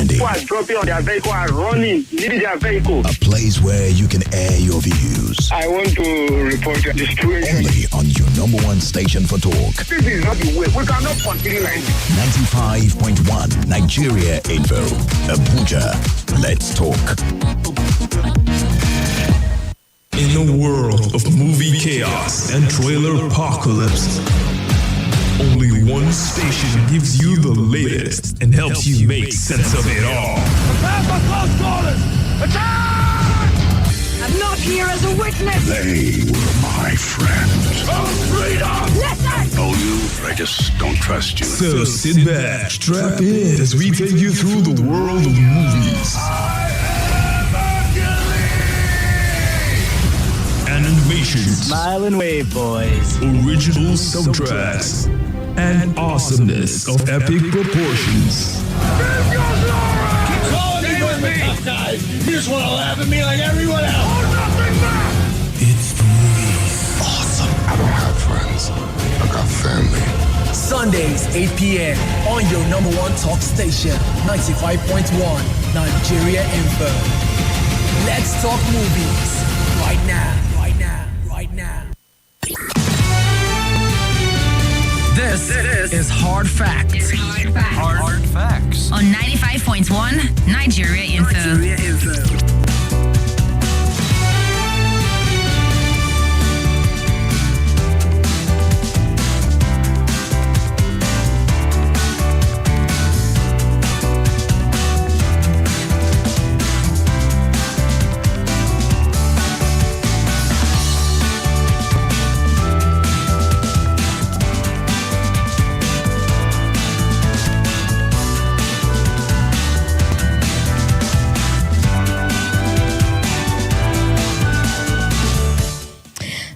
comedy. Who are dropping on their vehicle and running, leaving their vehicle. A place where you can air your views. I want to report the situation. Only on your number one station for talk. This is not the way. We cannot continue like this. 95.1 Nigeria Info. Abuja. Let's talk. In a world of movie chaos and trailer apocalypse, only one station gives you the latest and helps you make sense of it all. Prepare for close quarters! Attack! I'm not here as a witness! They were my friends. Oh, freedom! Listen! Oh, you? I just don't trust you. So sit back, strap in as we take you through the world of movies, animations, Smile and wave, boys. original soundtracks, and awesomeness of epic proportions. Calling me with me! Tough guys! You just want to laugh at me like everyone else! Hold nothing back! It's the movies. Awesome. I don't have friends. I got family. Sundays, 8 p.m. on your number one talk station, 95.1 Nigeria Info. Let's talk movies right now. This is Hard Facts. Hard facts. On 95.1 Nigeria Info.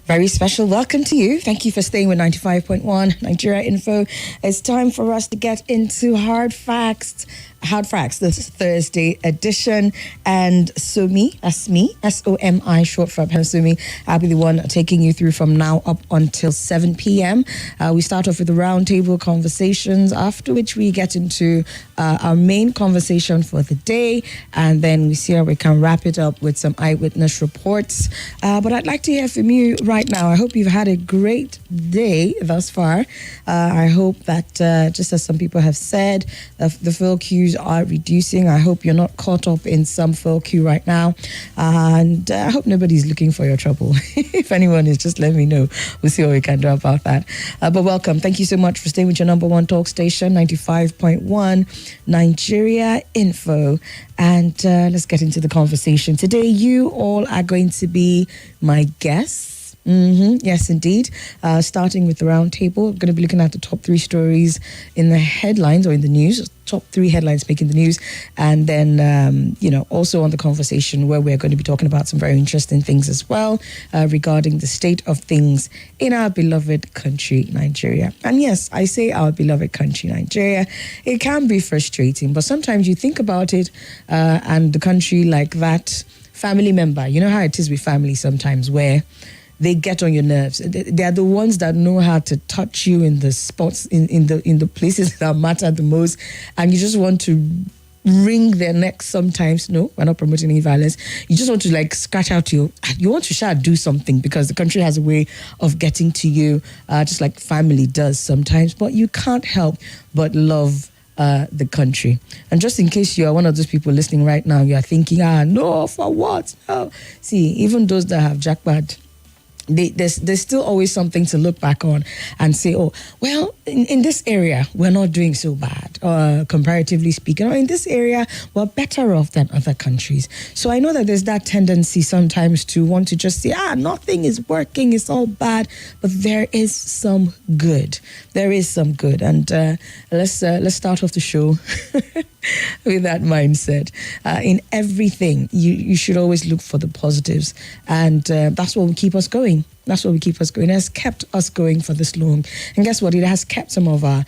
Very special welcome to you. Thank you for staying with 95.1 Nigeria Info. It's time for us to get into Hard Facts. Hard Facts, this Thursday edition. And Somi, that's me, S-O-M-I, short for Somi. I'll be the one taking you through from now up until 7 p.m. We start off with the roundtable conversations, after which we get into our main conversation for the day. And then we see how we can wrap it up with some eyewitness reports. But I'd like to hear from you right now. I hope you've had a great day thus far. I hope that, just as some people have said, the fill queues are reducing. I hope you're not caught up in some fill queue right now. And I hope nobody's looking for your trouble. If anyone is, just let me know. We'll see what we can do about that. But welcome. Thank you so much for staying with your number one talk station, 95.1 Nigeria Info. And let's get into the conversation. Today, you all are going to be my guests. Yes, indeed. Starting with the roundtable, I'm going to be looking at the top 3 stories in the headlines or in the news, top 3 headlines making the news. And then, also on the conversation where we're going to be talking about some very interesting things as well regarding the state of things in our beloved country, Nigeria. And yes, I say our beloved country, Nigeria. It can be frustrating, but sometimes you think about it and the country like that, family member, you know how it is with family sometimes where they get on your nerves. They are the ones that know how to touch you in the spots, in the places that matter the most, and you just want to wring their necks sometimes. No, we're not promoting any violence. You just want to scratch out you want to do something because the country has a way of getting to you, just like family does sometimes. But you can't help but love the country. And just in case you are one of those people listening right now, you are thinking, no, for what? No. See, even those that have jackpot, there's still always something to look back on and say, oh, well, in this area, we're not doing so bad, comparatively speaking. Or in this area, we're better off than other countries. So I know that there's that tendency sometimes to want to just say, nothing is working, it's all bad. But there is some good. There is some good. And let's start off the show with that mindset. In everything, you should always look for the positives. And that's what will keep us going. That's what will keep us going. It has kept us going for this long. And guess what? It has kept some of our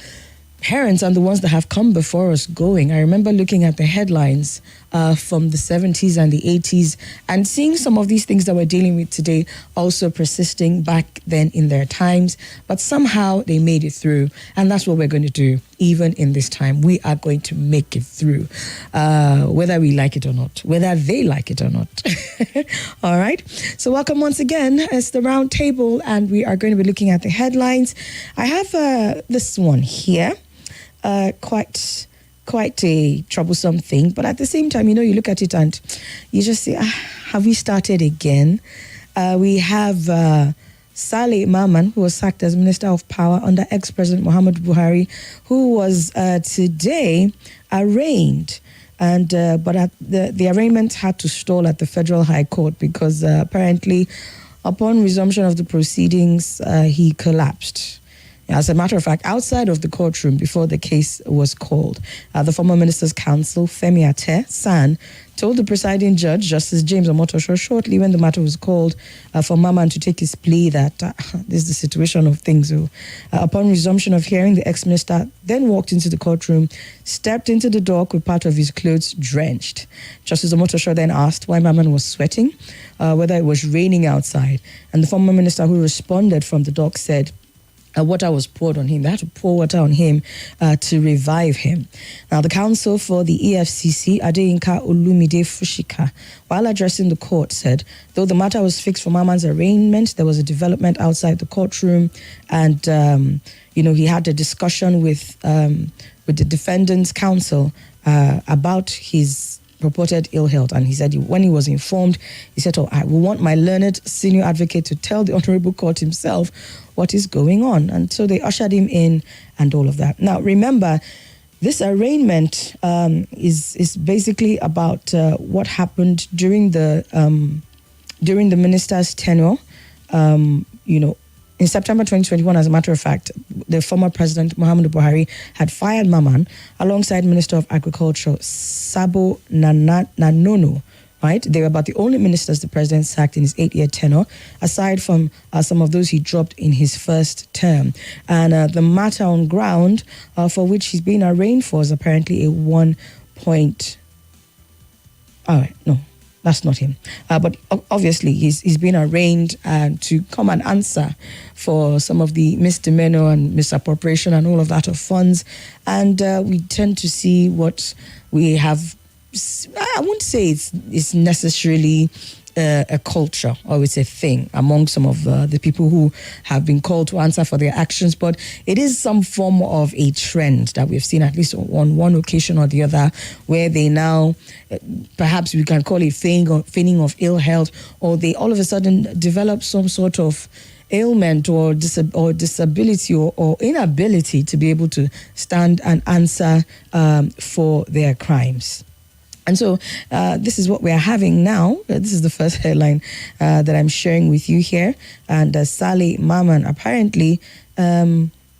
parents and the ones that have come before us going. I remember looking at the headlines from the 70s and the 80s and seeing some of these things that we're dealing with today also persisting back then in their times. But somehow they made it through. And that's what we're going to do. Even in this time, we are going to make it through, whether we like it or not, whether they like it or not. All right. So welcome once again. It's the Roundtable, and we are going to be looking at the headlines. I have this one here. Quite a troublesome thing, but at the same time, you look at it and you just say, have we started again? We have Saleh Maman, who was sacked as Minister of Power under ex-President Muhammad Buhari, who was today arraigned. And but the arraignment had to stall at the Federal High Court because apparently, upon resumption of the proceedings, he collapsed. As a matter of fact, outside of the courtroom before the case was called, the former Minister's Counsel, Femi Ate San, told the presiding judge, Justice James Omotosho, shortly when the matter was called for Maman to take his plea that this is the situation of things. Upon resumption of hearing, the ex-minister then walked into the courtroom, stepped into the dock with part of his clothes drenched. Justice Omotosho then asked why Maman was sweating, whether it was raining outside. And the former minister who responded from the dock said, water was poured on him. They had to pour water on him to revive him. Now, the counsel for the EFCC, Adeyinka Olumide Fushika, while addressing the court, said, though the matter was fixed for Maman's arraignment, there was a development outside the courtroom, and he had a discussion with the defendant's counsel about his reported ill health. And he said when he was informed, he said, I will want my learned senior advocate to tell the Honorable Court himself what is going on. And so they ushered him in and all of that. Now, remember, this arraignment is basically about what happened during the minister's tenure. In September 2021, as a matter of fact, the former President Muhammadu Buhari had fired Maman alongside Minister of Agriculture Sabo Nanono. Right? They were about the only ministers the president sacked in his 8-year tenure, aside from some of those he dropped in his first term. And the matter on ground for which he's being arraigned for is apparently a 1 point. All right, no. That's not him. But obviously, he's been arraigned to come and answer for some of the misdemeanor and misappropriation and all of that of funds. And we tend to see what we have. I wouldn't say it's necessarily a culture or it's a thing among some of the people who have been called to answer for their actions, but it is some form of a trend that we've seen at least on one occasion or the other, where they now, perhaps we can call it feigning of ill health, or they all of a sudden develop some sort of ailment or disability or inability to be able to stand and answer for their crimes. And so this is what we're having now. This is the first headline that I'm sharing with you here. And Saleh Maman apparently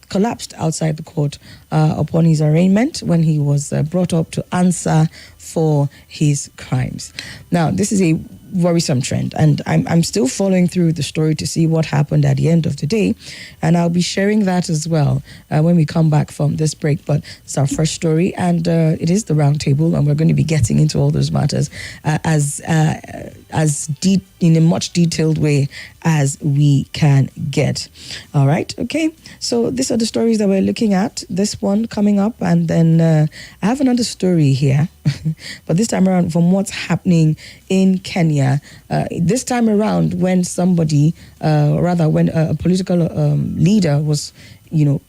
collapsed outside the court upon his arraignment when he was brought up to answer for his crimes. Now, this is a worrisome trend, and I'm still following through the story to see what happened at the end of the day, and I'll be sharing that as well when we come back from this break. But it's our first story, and it is the Roundtable, and we're going to be getting into all those matters as deep in a much detailed way as we can get. All right, okay. So these are the stories that we're looking at. This one coming up, and then I have another story here, but this time around from what's happening in Kenya. This time around, when somebody, when a political leader was,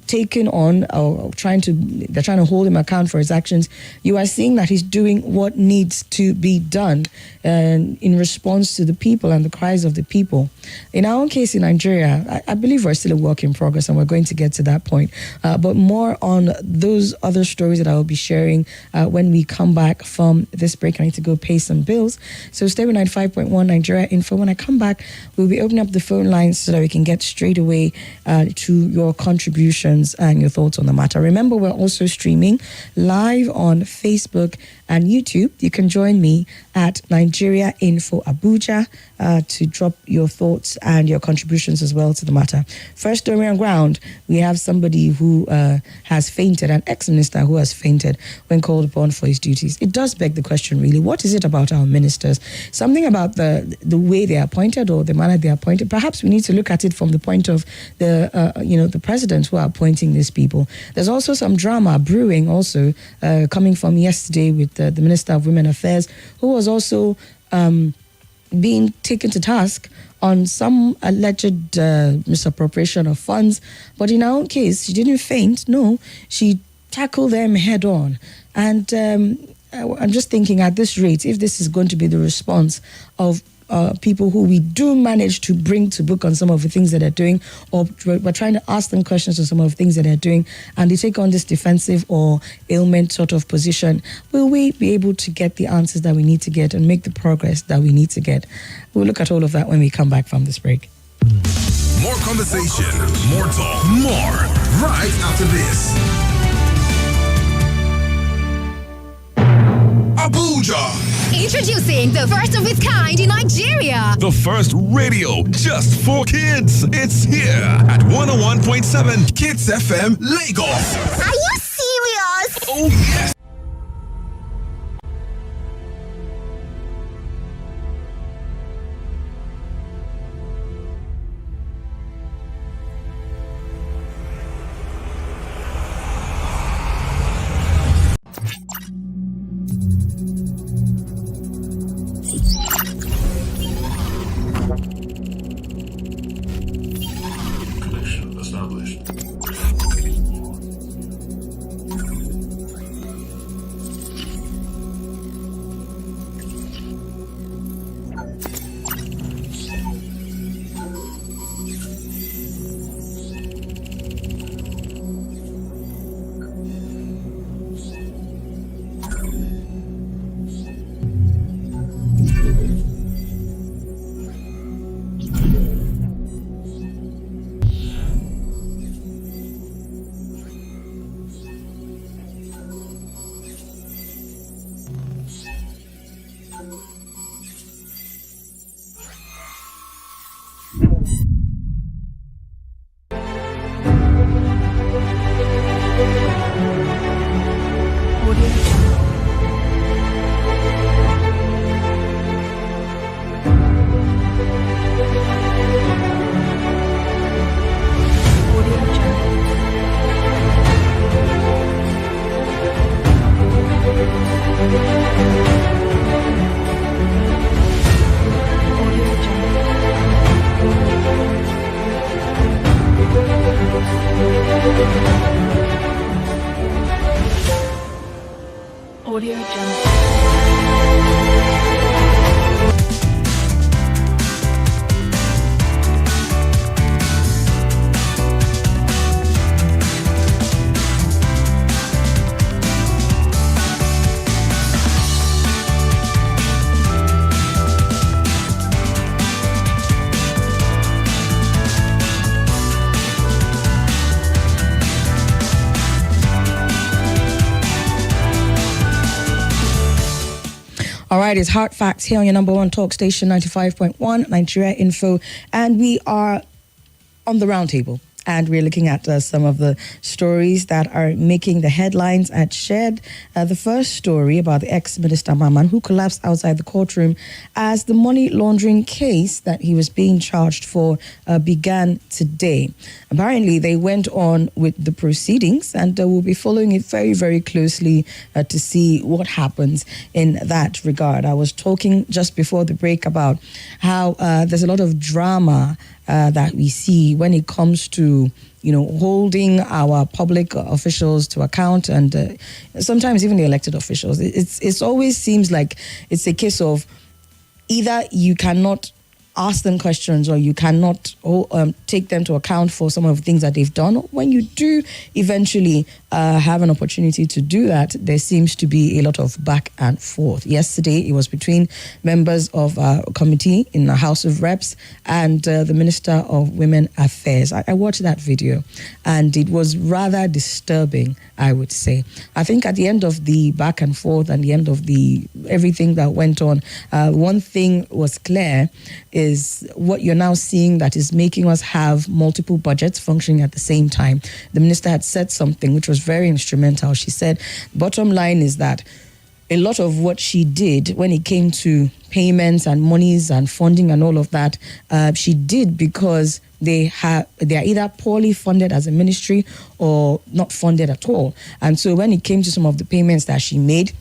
taken on or they're trying to hold him account for his actions, you are seeing that he's doing what needs to be done in response to the people and the cries of the people. In our own case in Nigeria, I believe we're still a work in progress, and we're going to get to that point. But more on those other stories that I will be sharing when we come back from this break. I need to go pay some bills. So stay with 95.1 Nigeria Info. When I come back, we'll be opening up the phone lines so that we can get straight away to your contribution contributions and your thoughts on the matter. Remember, we're also streaming live on Facebook and YouTube. You can join me at Nigeria Info Abuja to drop your thoughts and your contributions as well to the matter. First story on ground, we have somebody who has fainted, an ex-minister who has fainted when called upon for his duties. It does beg the question, really, what is it about our ministers? Something about the way they are appointed or the manner they are appointed. Perhaps we need to look at it from the point of the presidents who are appointing these people. There's also some drama brewing also coming from yesterday with the Minister of Women Affairs, who was also being taken to task on some alleged misappropriation of funds. But in her own case, she didn't faint. No, she tackled them head on. And I'm just thinking, at this rate, if this is going to be the response of people who we do manage to bring to book on some of the things that they're doing, or we're trying to ask them questions on some of the things that they're doing, and they take on this defensive or ailment sort of position, will we be able to get the answers that we need to get and make the progress that we need to get? We'll look at all of that when we come back from this break. More conversation, more talk, more right after this. Abuja. Introducing the first of its kind in Nigeria. The first radio just for kids. It's here at 101.7 Kids FM Lagos. Are you serious? Oh, yes. All right, it's Hard Facts here on your number one talk station, 95.1 Nigeria Info, and we are on the roundtable. And we're looking at some of the stories that are making the headlines at Shed. The first story about the ex-minister Maman, who collapsed outside the courtroom as the money laundering case that he was being charged for began today. Apparently, they went on with the proceedings, and we'll be following it very, very closely to see what happens in that regard. I was talking just before the break about how there's a lot of drama that we see when it comes to, holding our public officials to account, and sometimes even the elected officials. It's always seems like it's a case of either you cannot ask them questions, or you cannot take them to account for some of the things that they've done. When you do eventually have an opportunity to do that, there seems to be a lot of back and forth. Yesterday, it was between members of a committee in the House of Reps and the Minister of Women Affairs. I watched that video, and it was rather disturbing, I would say. I think at the end of the back and forth and the end of everything that went on, one thing was clear, is what you're now seeing that is making us have multiple budgets functioning at the same time. The minister had said something which was very instrumental. She said, bottom line is that a lot of what she did when it came to payments and monies and funding and all of that, she did because they are either poorly funded as a ministry or not funded at all. And so when it came to some of the payments that she made,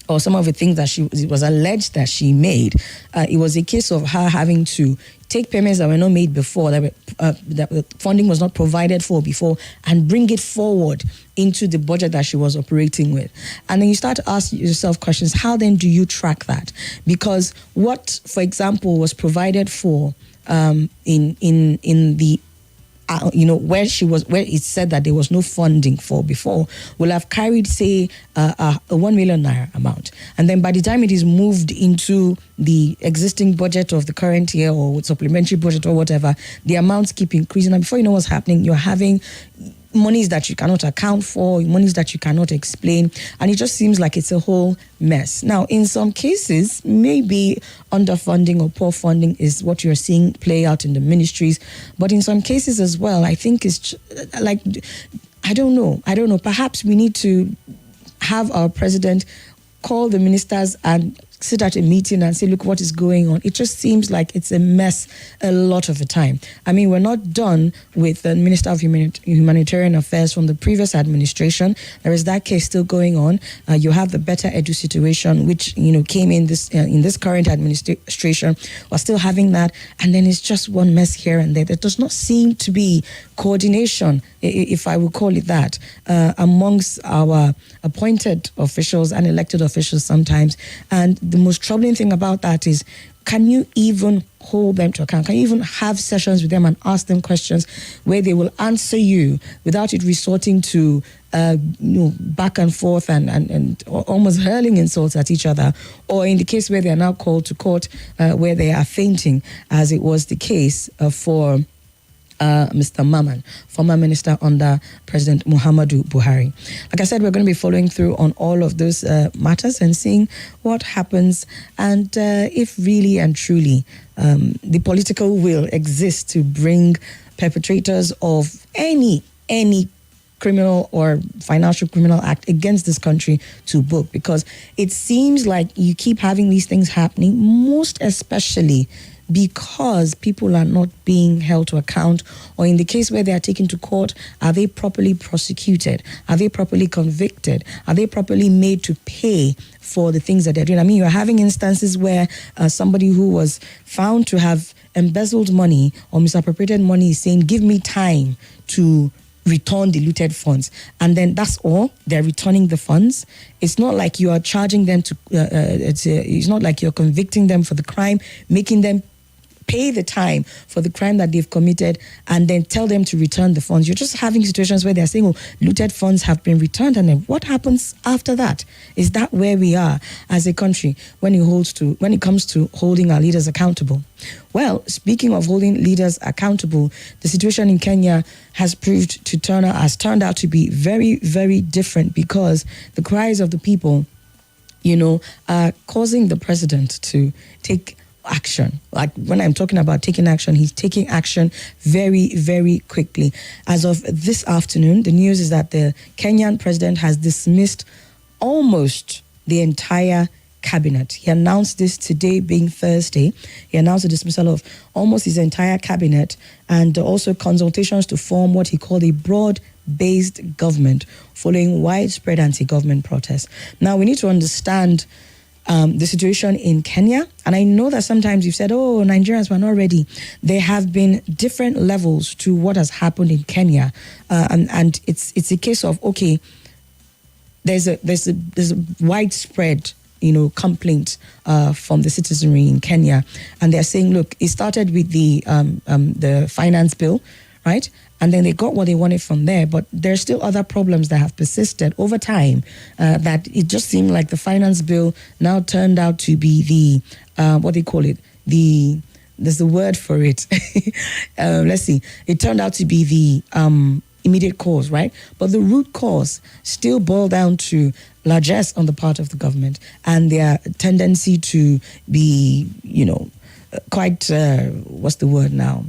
or some of the things that it was alleged that she made, it was a case of her having to take payments that were not made before, that funding was not provided for before, and bring it forward into the budget that she was operating with. And then you start to ask yourself questions, how then do you track that? Because what, for example, was provided for in the where it said that there was no funding for before, will have carried, say, a 1 million naira amount. And then by the time it is moved into the existing budget of the current year or supplementary budget or whatever, the amounts keep increasing. And before you know what's happening, you're having monies that you cannot account for, monies that you cannot explain, and it just seems like it's a whole mess. Now, in some cases, maybe underfunding or poor funding is what you're seeing play out in the ministries, but in some cases as well, I think it's like, I don't know. Perhaps we need to have our president call the ministers and sit at a meeting and say, look, what is going on? It just seems like it's a mess a lot of the time. I mean, we're not done with the Minister of Humanitarian Affairs from the previous administration. There is that case still going on. You have the Better Edu situation, which, came in this current administration. We're still having that. And then it's just one mess here and there. There does not seem to be coordination, if I would call it that, amongst our appointed officials and elected officials sometimes. And the most troubling thing about that is, can you even hold them to account? Can you even have sessions with them and ask them questions where they will answer you without it resorting to back and forth and almost hurling insults at each other, or in the case where they are now called to court where they are fainting, as it was the case for Mr. Maman, former minister under President Muhammadu Buhari. Like I said, we're going to be following through on all of those matters and seeing what happens, and if really and truly the political will exists to bring perpetrators of any criminal or financial criminal act against this country to book, because it seems like you keep having these things happening, most especially because people are not being held to account, or in the case where they are taken to court, are they properly prosecuted? Are they properly convicted? Are they properly made to pay for the things that they're doing? I mean, you're having instances where somebody who was found to have embezzled money or misappropriated money is saying, give me time to return the looted funds, and then that's all. They're returning the funds. It's not like you are charging them to it's not like you're convicting them for the crime, making them pay the time for the crime that they've committed, and then tell them to return the funds. You're just having situations where they're saying, oh, looted funds have been returned, and then what happens after that? Is that where we are as a country when it comes to holding our leaders accountable? Well, speaking of holding leaders accountable, the situation in Kenya has turned out to be very, very different, because the cries of the people, are causing the president to take action. Like when I'm talking about taking action, he's taking action very, very quickly. As of this afternoon, the news is that the Kenyan president has dismissed almost the entire cabinet. He announced this today, being Thursday. He announced the dismissal of almost his entire cabinet, and also consultations to form what he called a broad-based government following widespread anti-government protests. Now, we need to understand the situation in Kenya. And I know that sometimes you've said, oh, Nigerians were not ready. There have been different levels to what has happened in Kenya. And it's a case of, okay, there's a widespread complaints from the citizenry in Kenya, and they're saying, look, it started with the finance bill, right? And then they got what they wanted from there, but there's still other problems that have persisted over time. That it just seemed like the finance bill now turned out to be the what they call it, there's a word for it. Let's see. It turned out to be the immediate cause, right? But the root cause still boiled down to largesse on the part of the government and their tendency to be, quite, what's the word now?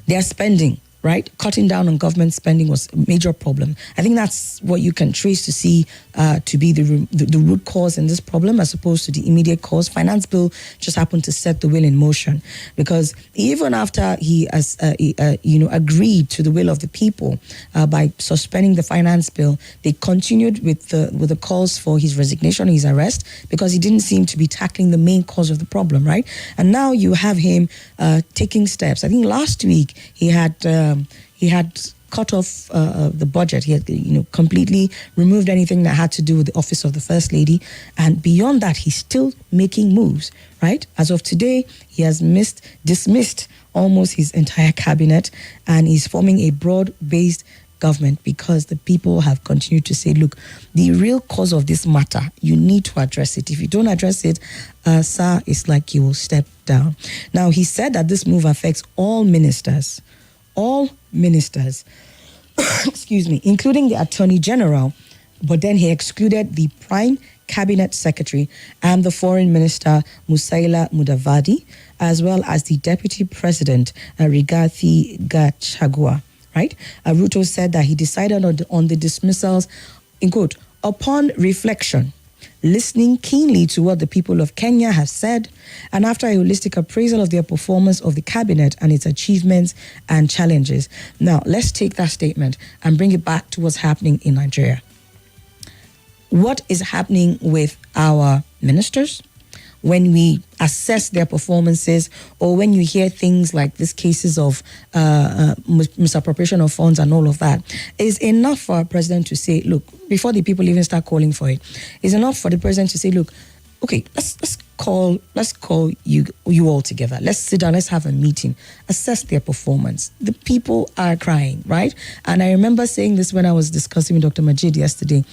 Their spending, right? Cutting down on government spending was a major problem. I think that's what you can trace to see to be the root cause in this problem, as opposed to the immediate cause. Finance bill just happened to set the wheel in motion, because even after he has, agreed to the will of the people by suspending the finance bill, they continued with the calls for his resignation, his arrest, because he didn't seem to be tackling the main cause of the problem, right? And now you have him taking steps. I think last week he had cut off the budget. He had, completely removed anything that had to do with the office of the First Lady. And beyond that, he's still making moves, right? As of today, he has dismissed almost his entire cabinet, and he's forming a broad-based government because the people have continued to say, look, the real cause of this matter, you need to address it. If you don't address it, sir, it's like you will step down. Now, he said that this move affects all ministers, excuse me, including the Attorney General, but then he excluded the Prime Cabinet Secretary and the Foreign Minister Musaila Mudavadi, as well as the Deputy President Rigathi Gachagua, right? Ruto said that he decided on the dismissals, in quote, upon reflection, listening keenly to what the people of Kenya have said, and after a holistic appraisal of their performance of the cabinet and its achievements and challenges. Now, let's take that statement and bring it back to what's happening in Nigeria. What is happening with our ministers when we assess their performances, or when you hear things like these cases of misappropriation of funds and all of that, is enough for our president to say, look, before the people even start calling for it, is enough for the president to say, look, okay, let's call you all together. Let's sit down, let's have a meeting, assess their performance. The people are crying, right? And I remember saying this when I was discussing with Dr. Majid yesterday.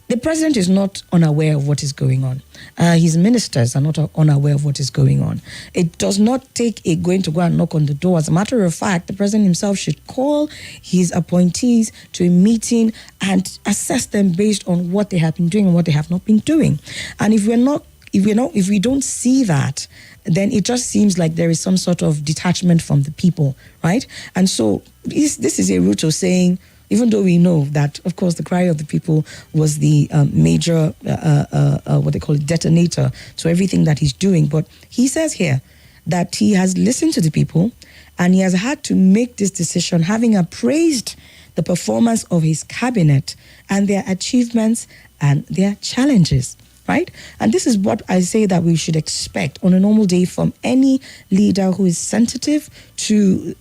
The president is not unaware of what is going on. His ministers are not unaware of what is going on. It does not take a going to go and knock on the door. As a matter of fact, the president himself should call his appointees to a meeting and assess them based on what they have been doing and what they have not been doing. And if we don't see that, then it just seems like there is some sort of detachment from the people, right? And so this is a Ruto saying, even though we know that, of course, the cry of the people was the major, what they call it, detonator to everything that he's doing. But he says here that he has listened to the people and he has had to make this decision, having appraised the performance of his cabinet and their achievements and their challenges. Right? And this is what I say that we should expect on a normal day from any leader who is sensitive to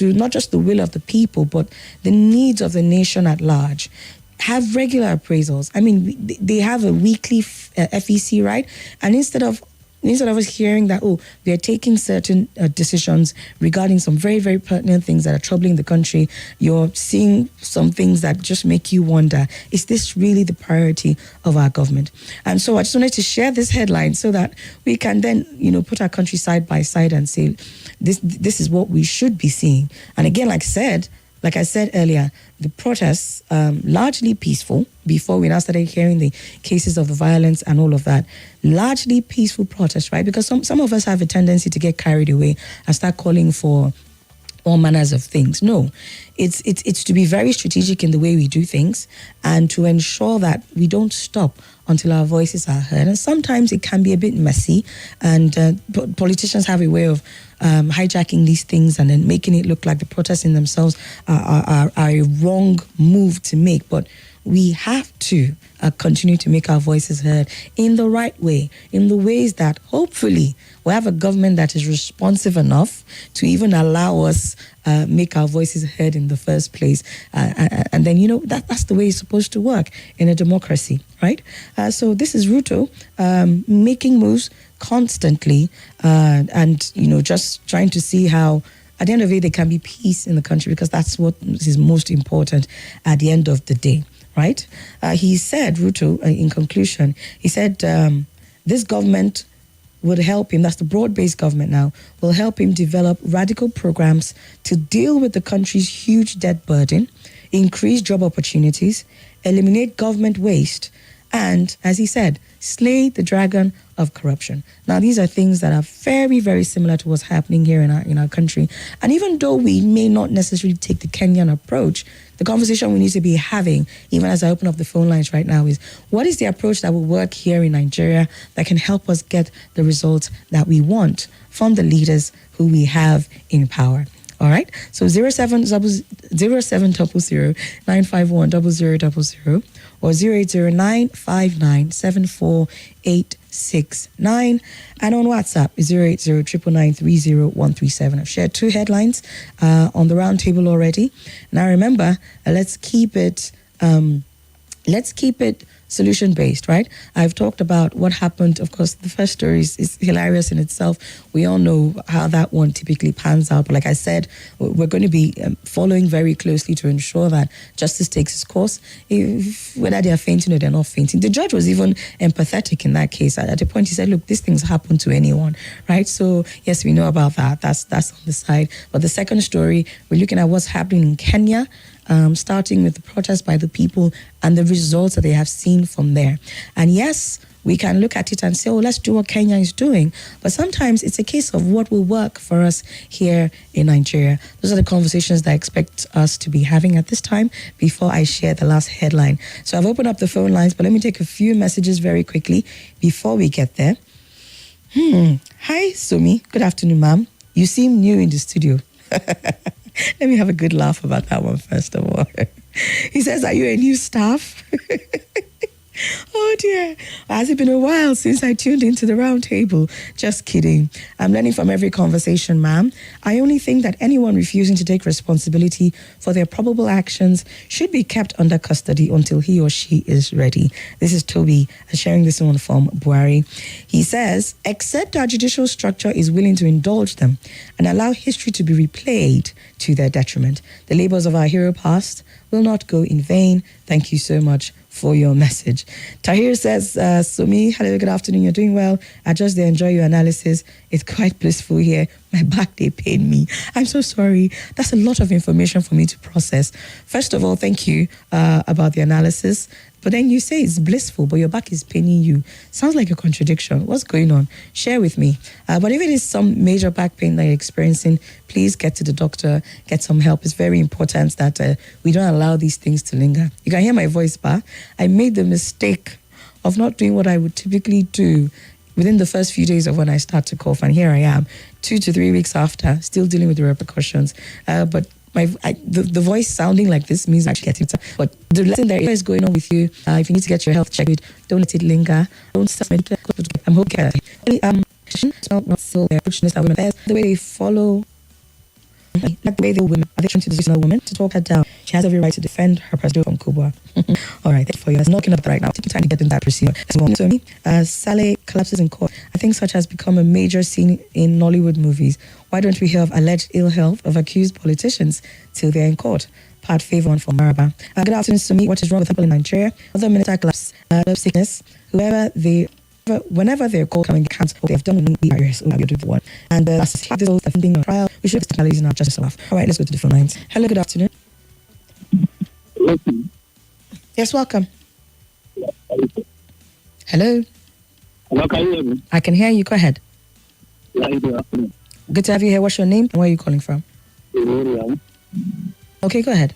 not just the will of the people, but the needs of the nation at large. Have regular appraisals. I mean, they have a weekly FEC, right? And instead of us hearing that, we are taking certain decisions regarding some very, very pertinent things that are troubling the country, you're seeing some things that just make you wonder, is this really the priority of our government? And so I just wanted to share this headline so that we can then, put our country side by side and say, this is what we should be seeing. And again, like I said earlier, the protests, largely peaceful, before we now started hearing the cases of the violence and all of that, largely peaceful protests, right? Because some of us have a tendency to get carried away and start calling for all manners of things. No, it's to be very strategic in the way we do things and to ensure that we don't stop until our voices are heard. And sometimes it can be a bit messy, and politicians have a way of hijacking these things and then making it look like the protests in themselves are a wrong move to make. But we have to continue to make our voices heard in the right way, in the ways that hopefully we have a government that is responsive enough to even allow us make our voices heard in the first place. And then, that's the way it's supposed to work in a democracy, right? So this is Ruto making moves constantly and, just trying to see how at the end of the day there can be peace in the country, because that's what is most important at the end of the day, right? He said, Ruto, in conclusion, he said this government would help him, that's the broad-based government now, will help him develop radical programs to deal with the country's huge debt burden, increase job opportunities, eliminate government waste, and, as he said, slay the dragon of corruption. Now, these are things that are very, very similar to what's happening here in our country. And even though we may not necessarily take the Kenyan approach, the conversation we need to be having, even as I open up the phone lines right now, is what is the approach that will work here in Nigeria that can help us get the results that we want from the leaders who we have in power? All right. So 0700-951-0000 or 0809-5974-869. And on WhatsApp is 080-999-30137. I've shared two headlines on the roundtable already. Now remember, let's keep it solution based, right? I've talked about what happened. Of course, the first story is hilarious in itself. We all know how that one typically pans out. But like I said, we're going to be following very closely to ensure that justice takes its course, whether they are fainting or they're not fainting. The judge was even empathetic in that case. At a point, he said, look, these things happen to anyone, right? So, yes, we know about that. That's on the side. But the second story, we're looking at what's happening in Kenya, starting with the protest by the people and the results that they have seen from there. And yes, we can look at it and say, oh, let's do what Kenya is doing. But sometimes it's a case of what will work for us here in Nigeria. Those are the conversations that I expect us to be having at this time before I share the last headline. So I've opened up the phone lines, but let me take a few messages very quickly before we get there. Hi, Somi. Good afternoon, ma'am. You seem new in the studio. Let me have a good laugh about that one, first of all. He says, are you a new staff? Oh dear. Has it been a while since I tuned into the roundtable? Just kidding. I'm learning from every conversation, ma'am. I only think that anyone refusing to take responsibility for their probable actions should be kept under custody until he or she is ready. This is Toby sharing this one from Buhari. He says, except our judicial structure is willing to indulge them and allow history to be replayed to their detriment, the labors of our hero past will not go in vain. Thank you so much for your message. Tahir says, Somi, hello, good afternoon. You're doing well. I just enjoy your analysis. It's quite blissful here. My back, they pain me. I'm so sorry. That's a lot of information for me to process. First of all, thank you about the analysis. But then you say it's blissful, but your back is paining you. Sounds like a contradiction. What's going on? Share with me. But if it is some major back pain that you're experiencing, please get to the doctor, get some help. It's very important that we don't allow these things to linger. You can hear my voice, Ba. I made the mistake of not doing what I would typically do within the first few days of when I start to cough. And here I am, 2 to 3 weeks after, still dealing with the repercussions. But the voice sounding like this means actually getting it. But the lesson there is going on with you. If you need to get your health checked, don't let it linger. Don't self-medicate. I'm okay. The way they follow, like the way the women are trying to use a woman to talk her down. She has every right to defend her person from Kubwa. All right, thank you for you. That's knocking up right now. Take time to get in that procedure. So me, Saleh collapses in court. I think such has become a major scene in Nollywood movies. Why don't we hear of alleged ill health of accused politicians till they're in court? Part favor one from Maraba. Good afternoon to me. What is wrong with people in Nigeria? Other military collapse, sickness, whenever they're called coming accounts, what they have done with the areas, one. And this whole thing on trial, we should technology now just enough. All right, let's go to the phone lines. Hello, good afternoon. Yes, welcome. Hello. Hello, can you hear me? I can hear you. Go ahead. Good afternoon. Good to have you here. What's your name and where are you calling from? Okay, go ahead.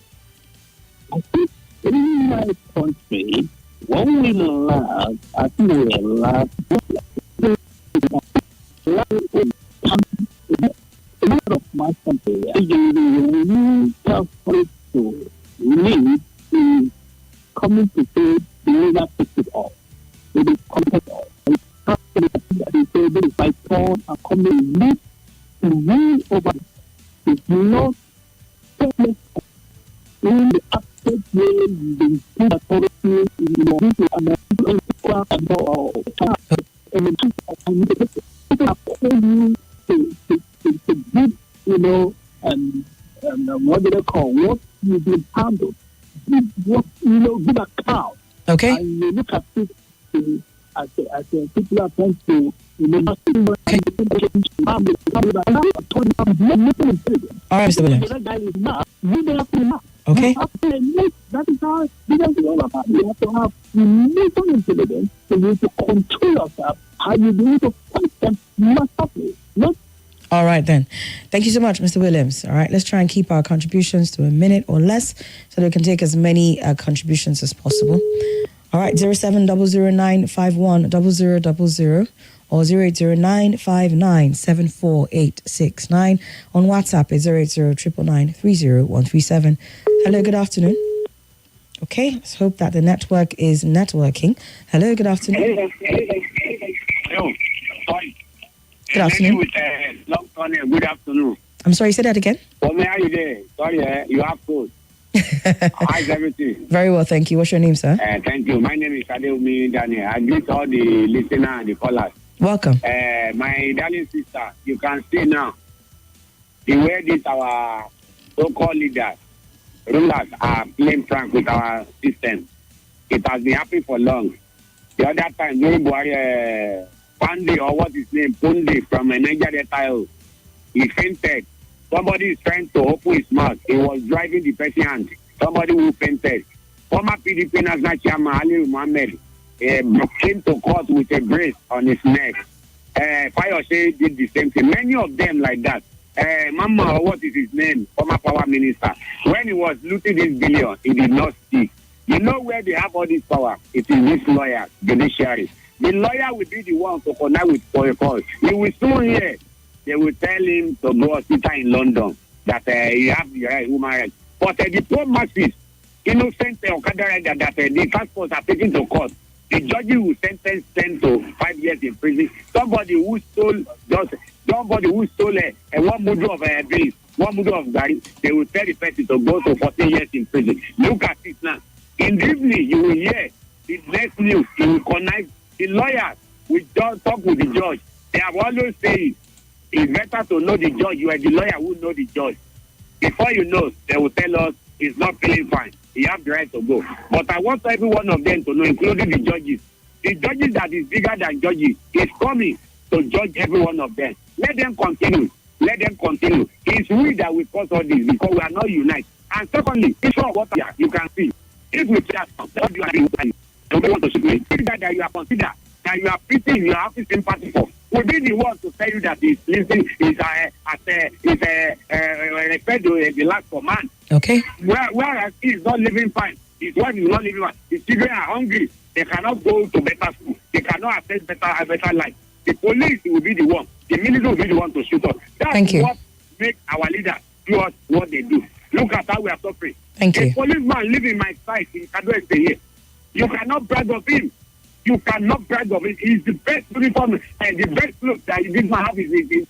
I think in my country, when we laugh, I think we laugh. A lot of my country, you have to live in coming coming to rule over is not in the aspect where the state authority what do they call what you've been handled. Give account. Okay. And you look at it as a people are trying to, All right, Mr. Williams. Okay. That is how business is all about. You have to have emotional intelligence to be able to control yourself. How you be able to fight them massively. All right, then. Thank you so much, Mr. Williams. All right, let's try and keep our contributions to a minute or less so that we can take as many contributions as possible. All right, 07009510000 or 08095974869. On WhatsApp, it's 08099930137. Hello, good afternoon. Okay, let's hope that the network is networking. Hello, good afternoon. Hello, sorry. Good afternoon. Good afternoon. I'm sorry, say that again. How are you there? Sorry, you have food. How's everything? Very well, thank you. What's your name, sir? Thank you. My name is Adeomi Daniel. I greet all the listeners and the callers. Welcome. My darling sister, you can see now the way this our so-called leaders, rulers are playing prank with our system. It has been happening for long. The other time, Pande or what is his name, Punde from Niger Delta, he fainted. Somebody is trying to open his mouth. He was driving the patient hand. Somebody who fainted. Former PDP National Chairman Ali Mohammed came to court with a brace on his neck. Fayose did the same thing. Many of them like that. Mama, what is his name? Former power minister. When he was looting this billion, he did not speak. You know where they have all this power? It is this lawyer, judiciary. The lawyer will be the one to connect with for a call. He will soon hear. They will tell him to go hospital in London that he have the right human rights. But the poor masses, innocent Okada rider that the passports are taken to court, the judge will sentence 10 to 5 years in prison. Somebody who stole one module of beans, one module of gari, they will tell the person to go to 14 years in prison. Look at it now. In the evening, you will hear the next news. You will connect the lawyers. We don't talk with the judge. They have always said it's better to know the judge. You are the lawyer who know the judge. Before you know, they will tell us he's not feeling fine. He has the right to go. But I want every one of them to know, including the judges. The judges that is bigger than judges is coming to judge every one of them. Let them continue. Let them continue. It's we that will cause all this because we are not united. And secondly, it's all what you can see. If we say what you are doing, don't want to shoot me. If that you are considered, that you are preaching, you are having sympathy for, will be the one to tell you that he's listening, is respect to the last command. Okay. Whereas he is not living fine, his wife is not living fine, his children are hungry, they cannot go to better school, they cannot access a better life. The police will be the one, the military will be the one to shoot us. That's what makes our leaders do us what they do. Look at how we are suffering. Thank you. A policeman living in my side in Kaduna here. You cannot brag of him. You cannot brag of it. He's the best uniform and the best look that this man have is in.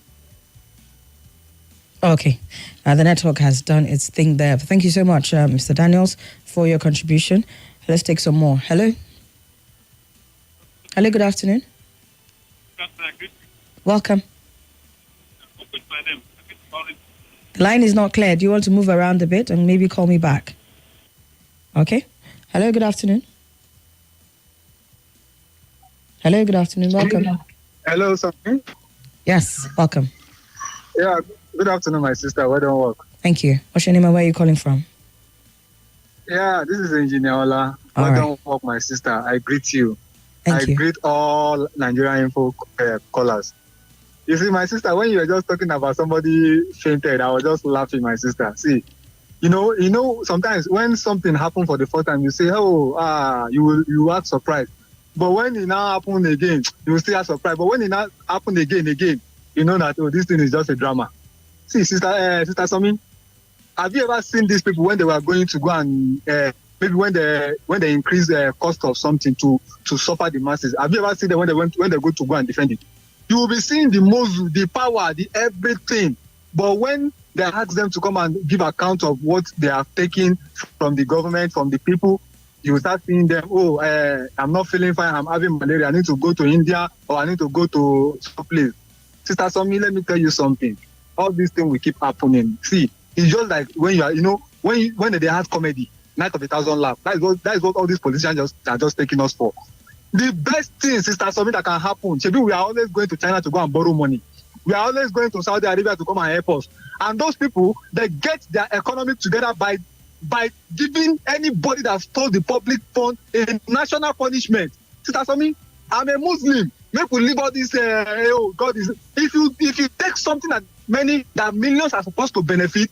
Okay. The network has done its thing there. Thank you so much, Mr. Daniels, for your contribution. Let's take some more. Hello. Hello, good afternoon. Welcome. The line is not clear. Do you want to move around a bit and maybe call me back? Okay. Hello, good afternoon. Hello, good afternoon. Welcome. Hello, Somi. Yes, welcome. Yeah, good afternoon, my sister. Well done work. Thank you. What's your name and where are you calling from? Yeah, this is Engineer Ola. Well done work, my sister. I greet you. Thank you. I greet all Nigerian info callers. You see, my sister, when you were just talking about somebody fainted, I was just laughing, my sister. See, you know, sometimes when something happened for the first time, you say, you act surprised. But when it now happen again, you will still have surprise. But when it now happen again, you know that this thing is just a drama. See, sister Somi, have you ever seen these people when they were going to go and maybe when they increase the cost of something to suffer the masses? Have you ever seen them when they go to go and defend it? You will be seeing the muscle, the power, the everything. But when they ask them to come and give account of what they have taken from the government, from the people, you will start seeing them, I'm not feeling fine, I'm having malaria, I need to go to India, or I need to go to some place. Sister Somi, let me tell you something. All these things will keep happening. See, it's just like when you are, when they have comedy, Night of 1,000 Laughs. That is what all these politicians are just taking us for. The best thing, Sister Somi, that can happen, Shebi, we are always going to China to go and borrow money. We are always going to Saudi Arabia to come and help us. And those people, they get their economy together by giving anybody that stole the public fund a national punishment. Sister Somi, I'm a Muslim. Make we leave all this. God is. If you take something that millions are supposed to benefit,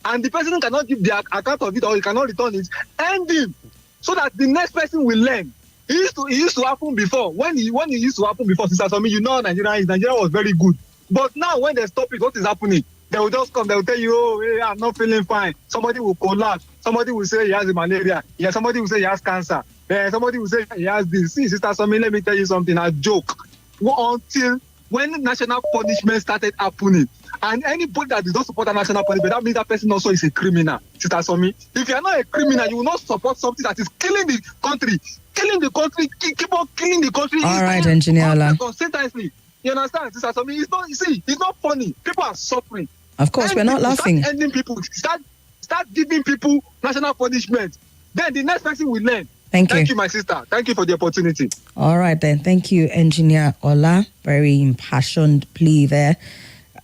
and the person cannot give their account of it or he cannot return it, end him, so that the next person will learn. It used to happen before. When it used to happen before, Sister Somi, Nigeria was very good. But now when they stop it, what is happening? They will just come, they will tell you, I'm not feeling fine. Somebody will collapse. Somebody will say he has malaria. Yeah, somebody will say he has cancer. Somebody will say he has this. See, Sister Somi, let me tell you something, a joke. Until when national punishment started happening, and anybody that does not support a national punishment, that means that person also is a criminal. Sister Somi, if you are not a criminal, you will not support something that is killing the country. Keep on killing the country. All right, Engineer Ola. Consistently. You understand, Sister Somi? It's not funny. People are suffering. Of course, we're not laughing. Start ending people. Start giving people national punishment. Then the next person will learn. Thank you, my sister. Thank you for the opportunity. All right, then. Thank you, Engineer Ola. Very impassioned plea there.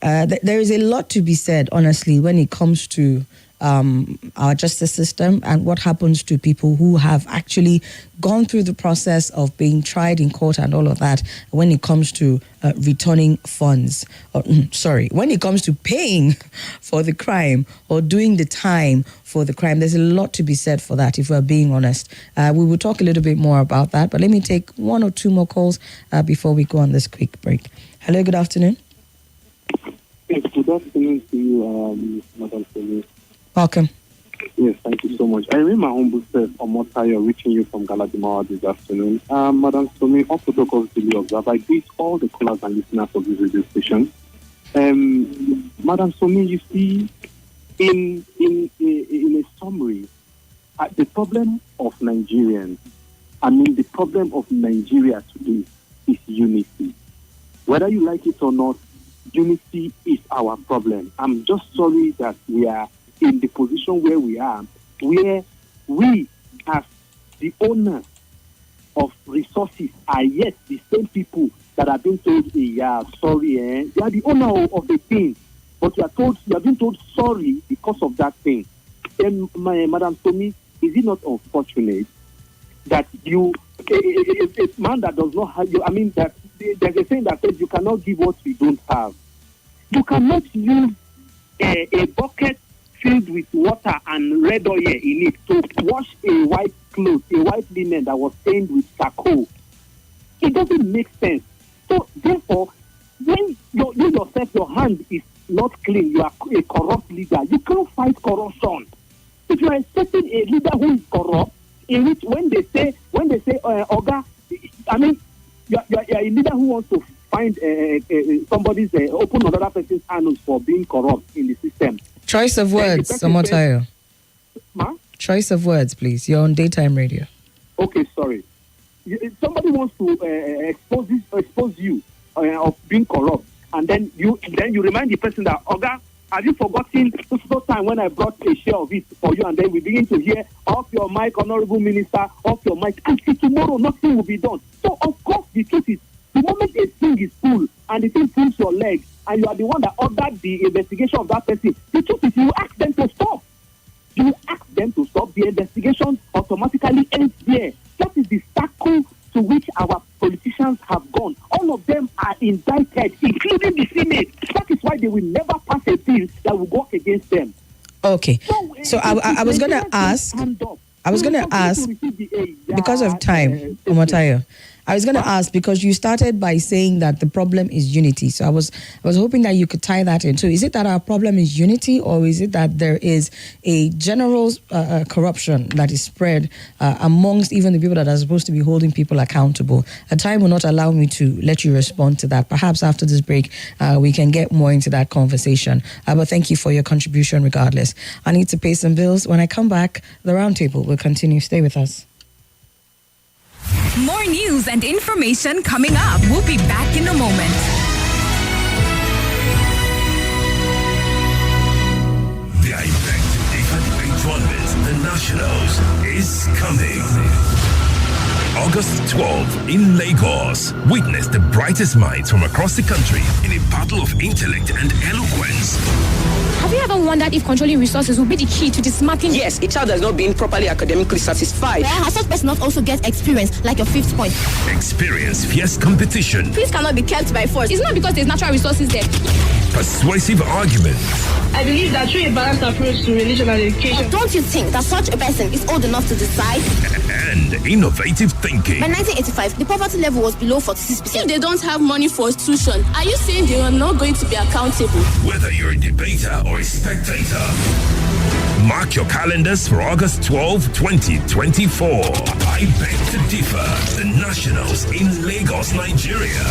There is a lot to be said, honestly, when it comes to our justice system and what happens to people who have actually gone through the process of being tried in court and all of that when it comes to returning funds. When it comes to paying for the crime or doing the time for the crime. There's a lot to be said for that, if we're being honest. We will talk a little bit more about that, but let me take one or two more calls before we go on this quick break. Hello, good afternoon. Yes, good afternoon to you, Madam Somi. Welcome. Yes, thank you so much. I remain my humble self, Omotayo, reaching you from Galadimawa this afternoon. Madam Somi, all protocols to be observed. I greet all the callers and listeners of this radio station. Madam Somi, you see, in a summary, the problem of Nigerians, the problem of Nigeria today is unity. Whether you like it or not, unity is our problem. I'm just sorry that we are in the position where we are, where we, as the owners of resources, are yet the same people that are being told, they are the owner of the thing, but you are being told sorry because of that thing. Then, Madam Somi, is it not unfortunate that you, a man that does not have you, that there's a saying that says you cannot give what you don't have. You cannot use a bucket filled with water and red oil in it to wash a white cloth, a white linen that was stained with charcoal. It doesn't make sense. So therefore, when you yourself, your hand is not clean, you are a corrupt leader. You can't fight corruption. If you are accepting a leader who is corrupt, in which when they say Oga, you're a leader who wants to find somebody's open another person's hands for being corrupt in the system. Choice of words, Omotayo. Choice of words, please. You're on daytime radio. Okay, sorry. Somebody wants to expose you of being corrupt, and then you remind the person that, Oga, have you forgotten this time when I brought a share of it for you, and then we begin to hear off your mic, honorable minister, off your mic, until tomorrow nothing will be done. So of course the truth is, the moment a thing is full and the thing pulls your leg, and you are the one that ordered the investigation of that person, the truth is you ask them to stop. You ask them to stop, the investigation automatically ends there. That is the circle to which our politicians have gone. All of them are indicted, including the Senate. That is why they will never pass a bill that will work against them. Okay. So I was going to ask, because of time, Omotayo, I was going to ask, because you started by saying that the problem is unity. So I was hoping that you could tie that in. So is it that our problem is unity, or is it that there is a general corruption that is spread amongst even the people that are supposed to be holding people accountable? A time will not allow me to let you respond to that. Perhaps after this break, we can get more into that conversation. But thank you for your contribution regardless. I need to pay some bills. When I come back, the roundtable will continue. Stay with us. More news and information coming up. We'll be back in a moment. The Impact Debate Tournament, the Nationals, is coming. August 12th in Lagos. Witness the brightest minds from across the country in a battle of intellect and eloquence. Have you ever wondered if controlling resources will be the key to dismantling? Yes, a child has not been properly academically satisfied. Well, has such person not also get experience, like your 5th point? Experience fierce competition. Peace cannot be kept by force. It's not because there's natural resources there. Persuasive arguments. I believe that through a balanced approach to religion and education. Don't you think that such a person is old enough to decide? And innovative thinking. By 1985, the poverty level was below 46%. If they don't have money for tuition, are you saying they are not going to be accountable? Whether you're a debater or a spectator, mark your calendars for August 12, 2024. I beg to differ. The Nationals in Lagos, Nigeria.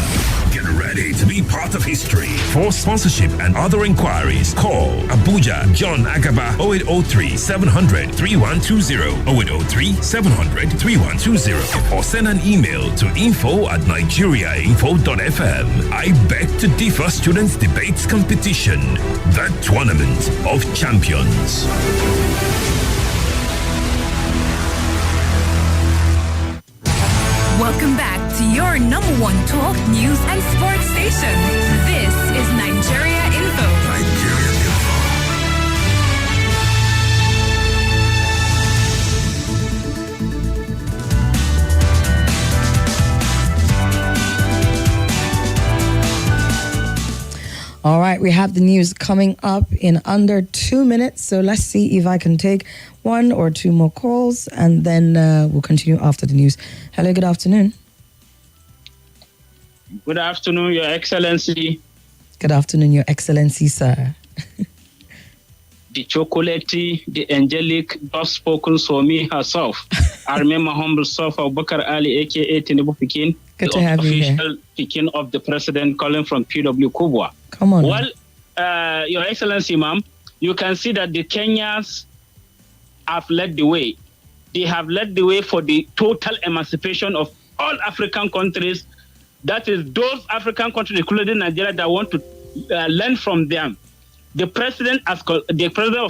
Get ready to be part of history. For sponsorship and other inquiries, call Abuja John Agaba 0803 700 3120 0803 700 3120 or send an email to info@nigeriainfo.fm. I beg to differ students debates competition, the tournament of champions. Welcome back to your number one talk, news, and sports station. This is Nigeria Info. Nigeria Info. All right, we have the news coming up in under 2 minutes. So let's see if I can take one or two more calls, and then we'll continue after the news. Hello, good afternoon. Good afternoon, Your Excellency. Good afternoon, Your Excellency, sir. The chocolate, the angelic, soft-spoken Somi herself. I remember humble self of Bakar Ali, a.k.a. Tinubu Pekin, Good to the have you official here. Pekin of the president calling from PW Kubwa. Come on. Well, Your Excellency, ma'am, you can see that the Kenyans have led the way. They have led the way for the total emancipation of all African countries. That is, those African countries, including Nigeria, that want to learn from them. The president of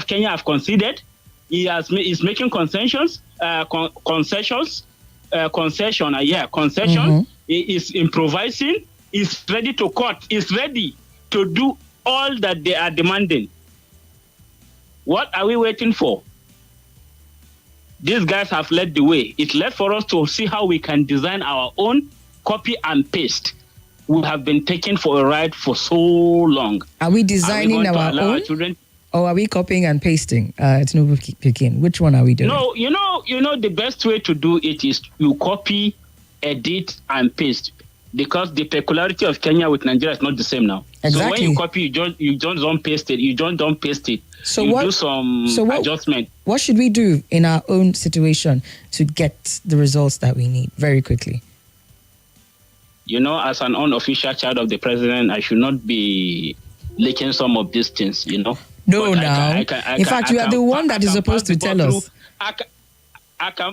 Kenya has conceded. Is making concessions. He is improvising. He's ready to cut. He's ready to do all that they are demanding. What are we waiting for? These guys have led the way. It's left for us to see how we can design our own copy and paste. We have been taken for a ride for so long. Are we designing our own? Or are we copying and pasting? Tinubu Pekin. Which one are we doing? No, you know the best way to do it is you copy, edit, and paste. Because the peculiarity of Kenya with Nigeria is not the same now. Exactly. So when you copy, you don't paste it. You don't paste it. So you what, do some adjustment. What should we do in our own situation to get the results that we need very quickly? You know, as an unofficial child of the president, I should not be leaking some of these things, you know. No, now. In fact, you are the one that is supposed to tell us.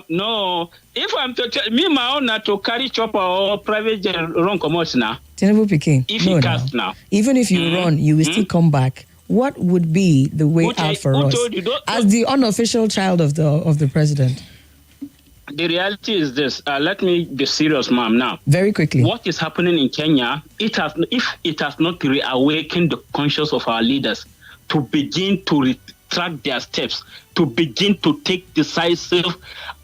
No. If I'm to tell me my own to carry chopper or private jet run commerce now. Tinubu Pekin. If you cast now. Even if you run, you will still come back. What would be the way out for us as the unofficial child of the president? The reality is this. Let me be serious, ma'am. Now, very quickly, what is happening in Kenya? If it has not reawakened the conscience of our leaders to begin to retract their steps, to begin to take decisive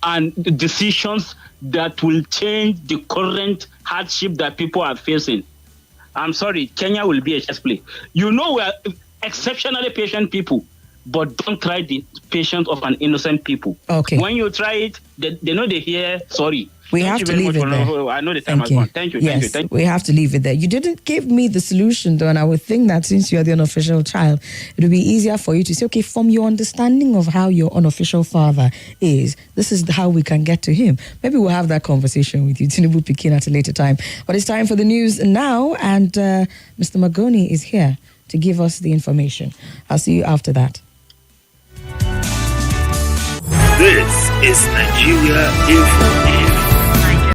and decisions that will change the current hardship that people are facing. I'm sorry, Kenya will be a chess play. You know, we are exceptionally patient people, but don't try the patience of an innocent people. Okay. When you try it, they know they hear sorry. We have to leave it there. I know the time has gone. Thank you. Yes, we have to leave it there. You didn't give me the solution, though, and I would think that since you're the unofficial child, it would be easier for you to say, okay, from your understanding of how your unofficial father is, this is how we can get to him. Maybe we'll have that conversation with you, Tinubu Pikin, at a later time. But it's time for the news now, and Mr. Magoni is here to give us the information. I'll see you after that. This is Nigeria Info.